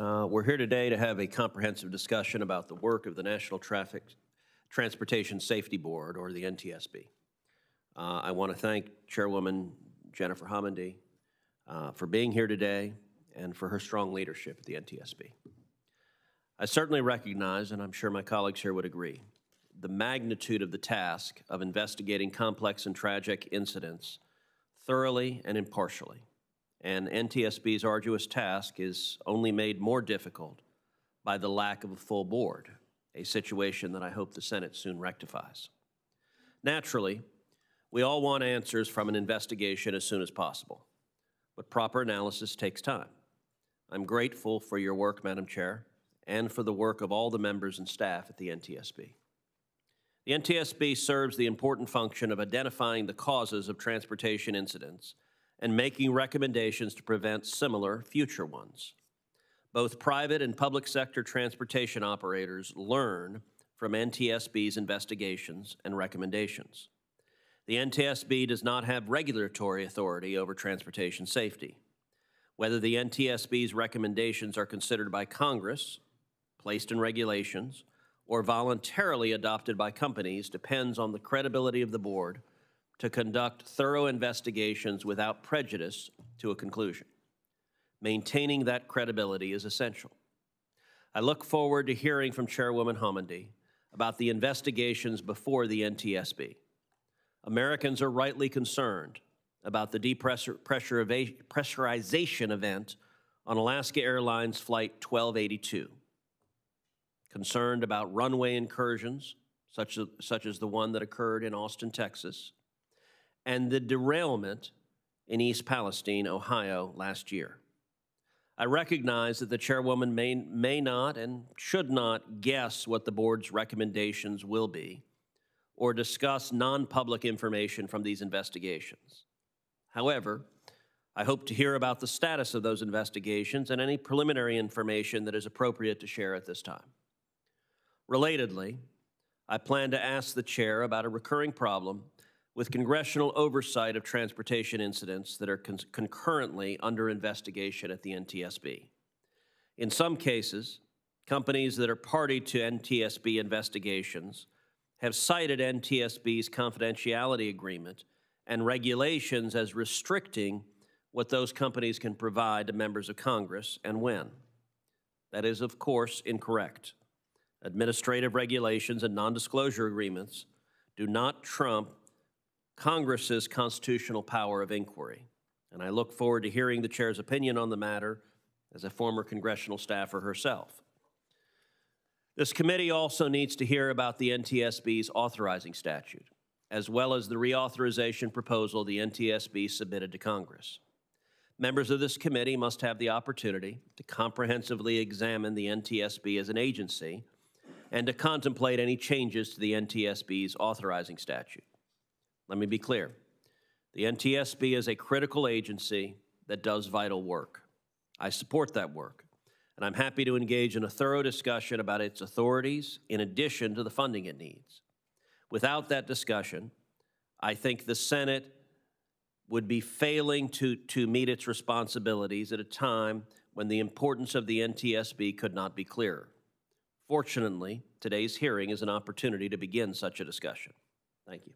We're here today to have a comprehensive discussion about the work of the National Transportation Safety Board, or the NTSB. I want to thank Chairwoman Jennifer Homendy for being here today and for her strong leadership at the NTSB. I certainly recognize, and I'm sure my colleagues here would agree, the magnitude of the task of investigating complex and tragic incidents thoroughly and impartially. And NTSB's arduous task is only made more difficult by the lack of a full board, a situation that I hope the Senate soon rectifies. Naturally, we all want answers from an investigation as soon as possible, but proper analysis takes time. I'm grateful for your work, Madam Chair, and for the work of all the members and staff at the NTSB. The NTSB serves the important function of identifying the causes of transportation incidents and making recommendations to prevent similar future ones. Both private and public sector transportation operators learn from NTSB's investigations and recommendations. The NTSB does not have regulatory authority over transportation safety. Whether the NTSB's recommendations are considered by Congress, placed in regulations, or voluntarily adopted by companies depends on the credibility of the board to conduct thorough investigations without prejudice to a conclusion. Maintaining that credibility is essential. I look forward to hearing from Chairwoman Homendy about the investigations before the NTSB. Americans are rightly concerned about the depressurization event on Alaska Airlines Flight 1282. Concerned about runway incursions, such as the one that occurred in Austin, Texas, and the derailment in East Palestine, Ohio, last year. I recognize that the Chairwoman may not and should not guess what the board's recommendations will be or discuss non-public information from these investigations. However, I hope to hear about the status of those investigations and any preliminary information that is appropriate to share at this time. Relatedly, I plan to ask the Chair about a recurring problem with congressional oversight of transportation incidents that are concurrently under investigation at the NTSB. In some cases, companies that are party to NTSB investigations have cited NTSB's confidentiality agreement and regulations as restricting what those companies can provide to members of Congress and when. That is, of course, incorrect. Administrative regulations and non-disclosure agreements do not trump Congress's constitutional power of inquiry, and I look forward to hearing the Chair's opinion on the matter as a former congressional staffer herself. This committee also needs to hear about the NTSB's authorizing statute, as well as the reauthorization proposal the NTSB submitted to Congress. Members of this committee must have the opportunity to comprehensively examine the NTSB as an agency and to contemplate any changes to the NTSB's authorizing statute. Let me be clear. The NTSB is a critical agency that does vital work. I support that work, and I'm happy to engage in a thorough discussion about its authorities in addition to the funding it needs. Without that discussion, I think the Senate would be failing to meet its responsibilities at a time when the importance of the NTSB could not be clearer. Fortunately, today's hearing is an opportunity to begin such a discussion. Thank you.